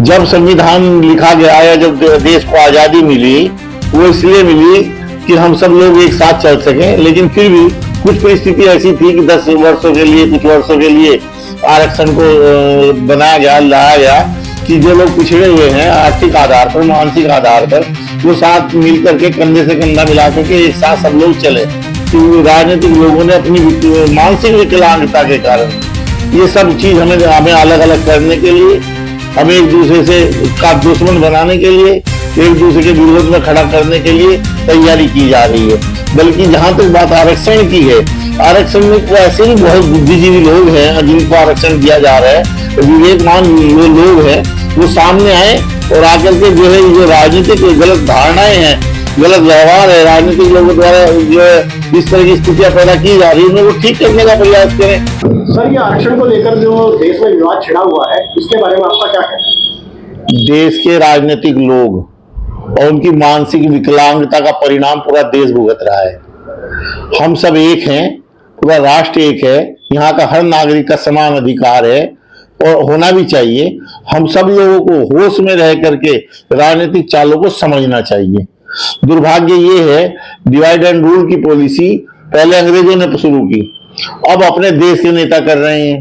जब संविधान लिखा गया या जब देश को आजादी मिली, वो इसलिए मिली कि हम सब लोग एक साथ चल सकें। लेकिन फिर भी कुछ परिस्थिति ऐसी थी कि 10 वर्षों के लिए, कुछ वर्षों के लिए आरक्षण को बनाया गया, लाया गया कि जो लोग पिछड़े हुए हैं आर्थिक आधार पर, मानसिक आधार पर, वो साथ मिल करके कंधे से कंधा मिला करके एक साथ सब लोग चले। तो राजनीतिक लोगों ने अपनी मानसिक विकलांगता के कारण ये सब चीज हमें अलग अलग करने के लिए, हमें एक दूसरे से का दुश्मन बनाने के लिए, एक दूसरे के विरोध में खड़ा करने के लिए तैयारी की जा रही है। बल्कि जहां तक बात आरक्षण की है, आरक्षण में तो ऐसे भी बहुत बुद्धिजीवी लोग हैं जिनको आरक्षण दिया जा रहा है, विवेकमान वो लोग हैं, वो सामने आए और आकर के जो है जो राजनीतिक गलत धारणाएं हैं, गलत व्यवहार है राजनीतिक लोगों द्वारा जो है इस तरह की स्थितियां पैदा की जा रही है, वो ठीक करने का प्रयास करें। सर, ये आरक्षण को लेकर जो देश में विवाद छिड़ा हुआ है, इसके बारे में आपका क्या कहना है? देश के राजनीतिक लोग और उनकी मानसिक विकलांगता का परिणाम पूरा देश भुगत रहा है। हम सब एक हैं, पूरा राष्ट्र एक है, यहाँ का हर नागरिक का समान अधिकार है और होना भी चाहिए। हम सब लोगों को होश में रह करके राजनीतिक चालों को समझना चाहिए। दुर्भाग्य ये है, डिवाइड एंड रूल की पॉलिसी पहले अंग्रेजों ने शुरू की, अब अपने देश के नेता कर रहे हैं।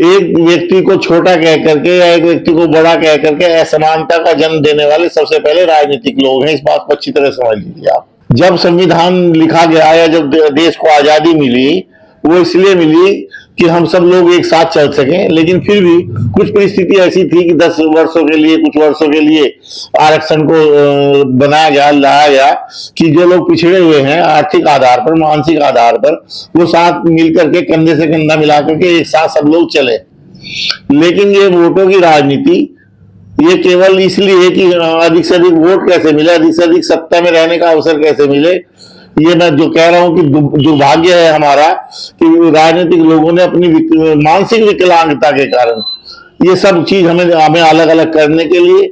एक व्यक्ति को छोटा कह करके या एक व्यक्ति को बड़ा कह करके असमानता का जन्म देने वाले सबसे पहले राजनीतिक लोग हैं। इस बात को अच्छी तरह समझ लीजिए आप। जब संविधान लिखा गया या जब देश को आजादी मिली, वो इसलिए मिली कि हम सब लोग एक साथ चल सकें। लेकिन फिर भी कुछ परिस्थिति ऐसी थी कि 10 वर्षों के लिए, कुछ वर्षों के लिए आरक्षण को बनाया गया, लाया गया कि जो लोग पिछड़े हुए हैं आर्थिक आधार पर, मानसिक आधार पर, वो साथ मिलकर के कंधे से कंधा मिला करके एक साथ सब लोग चले। लेकिन ये वोटों की राजनीति, ये केवल इसलिए कि अधिक से अधिक वोट कैसे मिले, अधिक से अधिक सत्ता में रहने का अवसर कैसे मिले, ये मैं जो कह रहा हूं कि दुर्भाग्य है हमारा कि राजनीतिक लोगों ने अपनी मानसिक विकलांगता के कारण ये सब चीज हमें अलग अलग करने के लिए,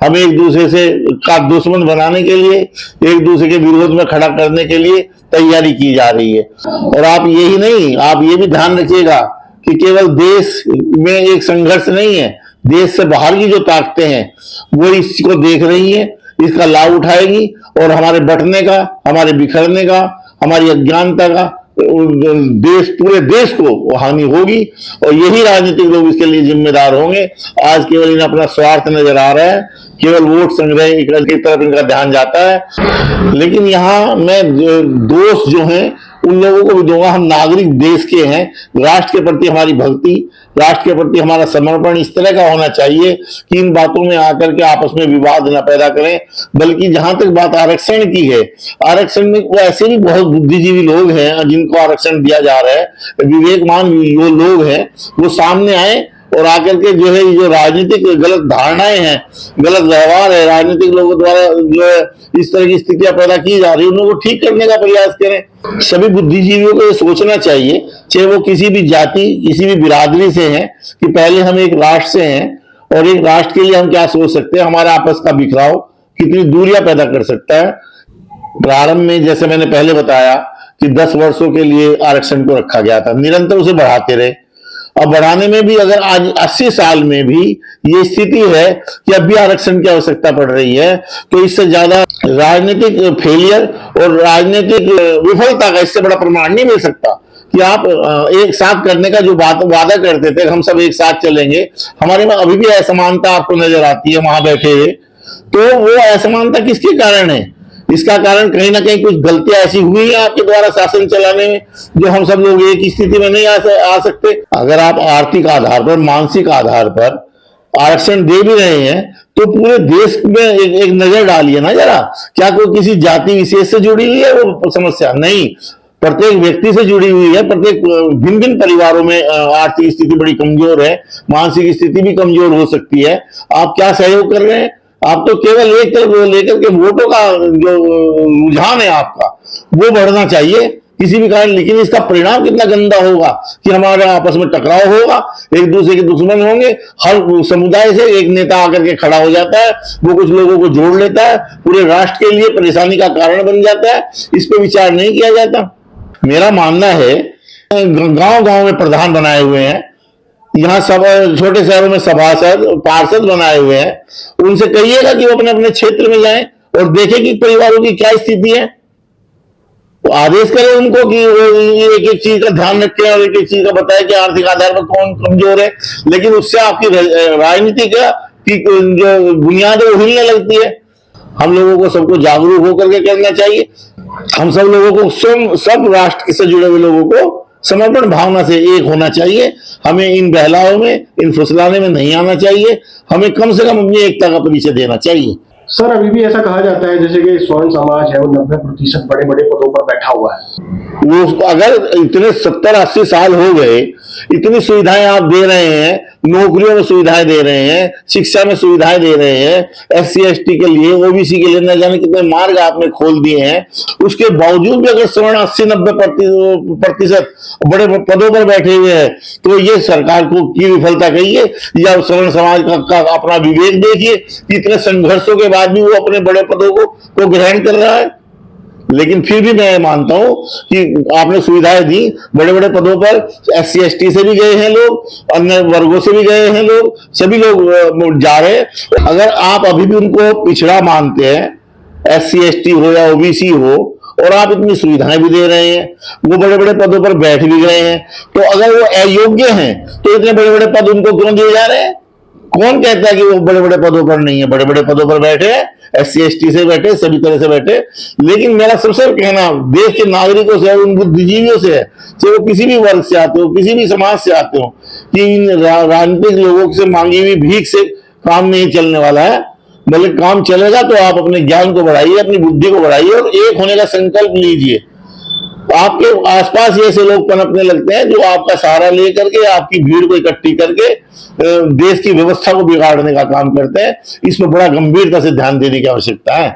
हमें एक दूसरे से का दुश्मन बनाने के लिए, एक दूसरे के विरोध में खड़ा करने के लिए तैयारी की जा रही है। और आप यही नहीं, आप ये भी ध्यान रखिएगा कि केवल देश में एक संघर्ष नहीं है, देश से बाहर की जो ताकतें हैं वो इसको देख रही हैं, इसका लाभ उठाएगी और हमारे बंटने का, हमारे बिखरने का, हमारी अज्ञानता का पूरे देश को हानि होगी और यही राजनीतिक लोग इसके लिए जिम्मेदार होंगे। आज केवल इन्हें अपना स्वार्थ नजर आ रहा है, केवल वोट संग्रह की तरफ इनका ध्यान जाता है। लेकिन यहाँ मैं दोष जो है उन लोगों को भी दूंगा, हम नागरिक देश के हैं, राष्ट्र के प्रति हमारी भक्ति, राष्ट्र के प्रति हमारा समर्पण इस तरह का होना चाहिए कि इन बातों में आकर के आपस में विवाद न पैदा करें। बल्कि जहां तक बात आरक्षण की है, आरक्षण में वो ऐसे भी बहुत बुद्धिजीवी लोग हैं जिनको आरक्षण दिया जा रहा है, विवेकमान वो लोग हैं, वो सामने आए और आकर के जो है जो राजनीतिक गलत धारणाएं हैं, गलत व्यवहार है राजनीतिक लोगों द्वारा जो है इस तरह की स्थितियां पैदा की जा रही है, उनको ठीक करने का प्रयास करें। सभी बुद्धिजीवियों को ये सोचना चाहिए, चाहे वो किसी भी जाति, किसी भी बिरादरी से हैं, कि पहले हम एक राष्ट्र से हैं और एक राष्ट्र के लिए हम क्या सोच सकते हैं, हमारा आपस का बिखराव कितनी दूरियां पैदा कर सकता है। प्रारंभ में जैसे मैंने पहले बताया कि 10 वर्षों के लिए आरक्षण को रखा गया था, निरंतर उसे बढ़ाते रहे। अब बढ़ाने में भी अगर आज 80 साल में भी ये स्थिति है कि अब भी आरक्षण की आवश्यकता पड़ रही है, तो इससे ज्यादा राजनीतिक फेलियर और राजनीतिक विफलता का इससे बड़ा प्रमाण नहीं मिल सकता कि आप एक साथ करने का जो वादा करते थे, हम सब एक साथ चलेंगे, हमारे में अभी भी असमानता आपको नजर आती है वहां बैठे हुए। तो वो असमानता किसके कारण है? इसका कारण कहीं ना कहीं कुछ गलतियां ऐसी हुई है आपके द्वारा शासन चलाने में, जो हम सब लोग एक स्थिति में नहीं आ सकते। अगर आप आर्थिक आधार पर, मानसिक आधार पर आरक्षण दे भी रहे हैं तो पूरे देश में एक नजर डालिए ना जरा, क्या कोई किसी जाति विशेष से जुड़ी हुई है वो समस्या? नहीं, प्रत्येक व्यक्ति से जुड़ी हुई है। प्रत्येक भिन्न भिन्न परिवारों में आर्थिक स्थिति बड़ी कमजोर है, मानसिक स्थिति भी कमजोर हो सकती है। आप क्या सहयोग कर रहे हैं? आप तो केवल एक तरफ लेकर के वोटों का जो रुझान है आपका वो बढ़ना चाहिए किसी भी कारण। लेकिन इसका परिणाम कितना गंदा होगा कि हमारे आपस में टकराव होगा, एक दूसरे के दुश्मन होंगे। हर समुदाय से एक नेता आकर के खड़ा हो जाता है, वो कुछ लोगों को जोड़ लेता है, पूरे राष्ट्र के लिए परेशानी का कारण बन जाता है। इस पर विचार नहीं किया जाता। मेरा मानना है गांव गांव में प्रधान बनाए हुए हैं, यहाँ सब छोटे शहरों में सभासद पार्षद बनाए हुए हैं, उनसे कहिएगा कि वो अपने अपने क्षेत्र में जाएं और देखें कि परिवारों की क्या स्थिति है। तो आदेश करें उनको कि वो एक एक चीज का ध्यान रखें और एक एक चीज का बताएं कि आर्थिक आधार पर कौन कमजोर है। लेकिन उससे आपकी राजनीति का की जो बुनियाद है वो हिलने लगती है। हम लोगों को सबको जागरूक होकर के करना चाहिए। हम सब लोगों को सब राष्ट्र से जुड़े हुए लोगों को समर्पण भावना से एक होना चाहिए। हमें इन बहलावों में, इन फुसलाने में नहीं आना चाहिए। हमें कम से कम अपनी एकता का परिचय देना चाहिए। सर, अभी भी ऐसा कहा जाता है जैसे कि स्वर्ण समाज है वो 90% बड़े बड़े पदों पर बैठा हुआ है। वो अगर इतने 70-80 साल हो गए, इतनी सुविधाएं आप दे रहे हैं, नौकरियों में सुविधाएं दे रहे हैं, शिक्षा में सुविधाएं दे रहे हैं, SC/ST के लिए, OBC के लिए न जाने कितने मार्ग आपने खोल दिए हैं, उसके बावजूद भी अगर स्वर्ण 80-90% बड़े पदों पर बैठे हुए हैं, तो ये सरकार को की विफलता कहिए या स्वर्ण समाज का अपना विवेक देखिए कि इतने संघर्षों के बाद भी वो अपने बड़े पदों को ग्रहण कर रहा है। लेकिन फिर भी मैं मानता हूं कि आपने सुविधाएं दी, बड़े बड़े पदों पर SC/ST से भी गए हैं लोग, अन्य वर्गों से भी गए हैं लोग, सभी लोग जा रहे हैं। अगर आप अभी भी उनको पिछड़ा मानते हैं, SC/ST हो या OBC हो, और आप इतनी सुविधाएं भी दे रहे हैं, वो बड़े बड़े पदों पर बैठ भी गए हैं, तो अगर वो अयोग्य हैं तो इतने बड़े बड़े पद उनको क्यों दिए जा रहे हैं? कौन कहता है कि वो बड़े बड़े पदों पर नहीं है? बड़े बड़े पदों पर बैठे हैं, SC/ST से बैठे, सभी तरह से बैठे। लेकिन मेरा सबसे कहना देश के नागरिकों से, उन बुद्धिजीवियों से है, चाहे वो किसी भी वर्ग से आते हो, किसी भी समाज से आते हो, कि इन राजनीतिक लोगों से मांगी हुई भीख से काम नहीं चलने वाला है। बल्कि काम चलेगा तो आप अपने ज्ञान को बढ़ाइए, अपनी बुद्धि को बढ़ाइए और एक होने का संकल्प लीजिए। आपके आसपास ये ऐसे लोग पनपने लगते हैं जो आपका सहारा लेकर के, आपकी भीड़ को इकट्ठी करके देश की व्यवस्था को बिगाड़ने का काम करते हैं। इसमें बड़ा गंभीरता से ध्यान देने की आवश्यकता है।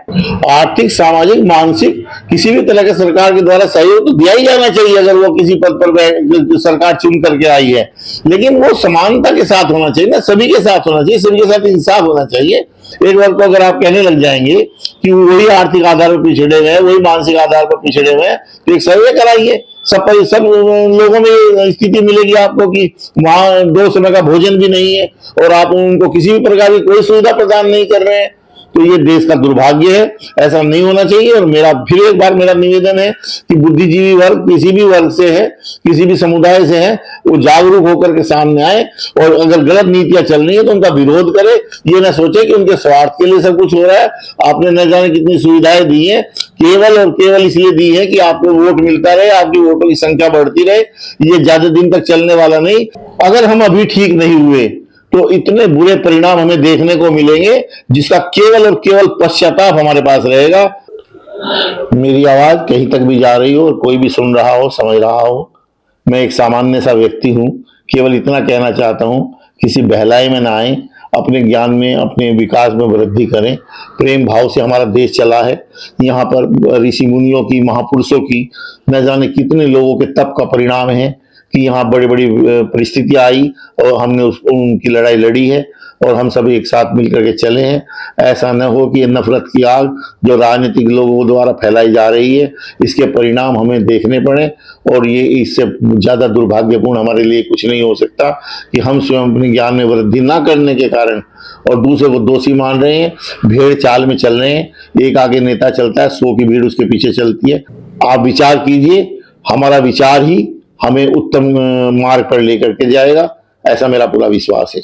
आर्थिक, सामाजिक, मानसिक किसी भी तरह के सरकार के द्वारा सहयोग तो दिया ही जाना चाहिए अगर वो किसी पद पर सरकार चुन करके आई है। लेकिन वो समानता के साथ होना चाहिए ना, सभी के साथ होना चाहिए, सभी के साथ इंसाफ होना चाहिए। एक वर्ग को अगर आप कहने लग जाएंगे कि वही आर्थिक आधार पर पिछड़े हुए हैं, वही मानसिक आधार पर पिछड़े हुए हैं, तो एक सर्वे कराइए। सब लोगों में स्थिति मिलेगी आपको कि वहां 2 समय का भोजन भी नहीं है और आप उनको किसी भी प्रकार की कोई सुविधा प्रदान नहीं कर रहे हैं। तो ये देश का दुर्भाग्य है, ऐसा नहीं होना चाहिए। और मेरा फिर एक बार मेरा निवेदन है कि बुद्धिजीवी वर्ग किसी भी वर्ग से है, किसी भी समुदाय से है, वो जागरूक होकर के सामने आए और अगर गलत नीतियां चल रही है तो उनका विरोध करे। ये ना सोचे कि उनके स्वार्थ के लिए सब कुछ हो रहा है। आपने न जाने कितनी सुविधाएं दी है, केवल और केवल इसलिए दी है कि आपको वोट मिलता रहे, आपकी वोटों की संख्या बढ़ती रहे। ये ज्यादा दिन तक चलने वाला नहीं। अगर हम अभी ठीक नहीं हुए तो इतने बुरे परिणाम हमें देखने को मिलेंगे जिसका केवल और केवल पश्चाताप हमारे पास रहेगा। मेरी आवाज कहीं तक भी जा रही हो और कोई भी सुन रहा हो, समझ रहा हो, मैं एक सामान्य सा व्यक्ति हूं। केवल इतना कहना चाहता हूं, किसी बहलाई में ना आए, अपने ज्ञान में, अपने विकास में वृद्धि करें। प्रेम भाव से हमारा देश चला है। यहाँ पर ऋषि मुनियों की, महापुरुषों की, न जाने कितने लोगों के तप का परिणाम है कि यहाँ बड़ी बड़ी परिस्थितियां आई और हमने उनकी लड़ाई लड़ी है और हम सब एक साथ मिलकर के चले हैं। ऐसा न हो कि नफरत की आग जो राजनीतिक लोगों द्वारा फैलाई जा रही है, इसके परिणाम हमें देखने पड़े। और ये इससे ज़्यादा दुर्भाग्यपूर्ण हमारे लिए कुछ नहीं हो सकता कि हम स्वयं अपने ज्ञान में वृद्धि ना करने के कारण और दूसरे को दोषी मान रहे हैं, भेड़ चाल में चल रहे हैं। एक आगे नेता चलता है, 100 की भीड़ उसके पीछे चलती है। आप विचार कीजिए, हमारा विचार ही हमें उत्तम मार्ग पर लेकर के जाएगा, ऐसा मेरा पूरा विश्वास है।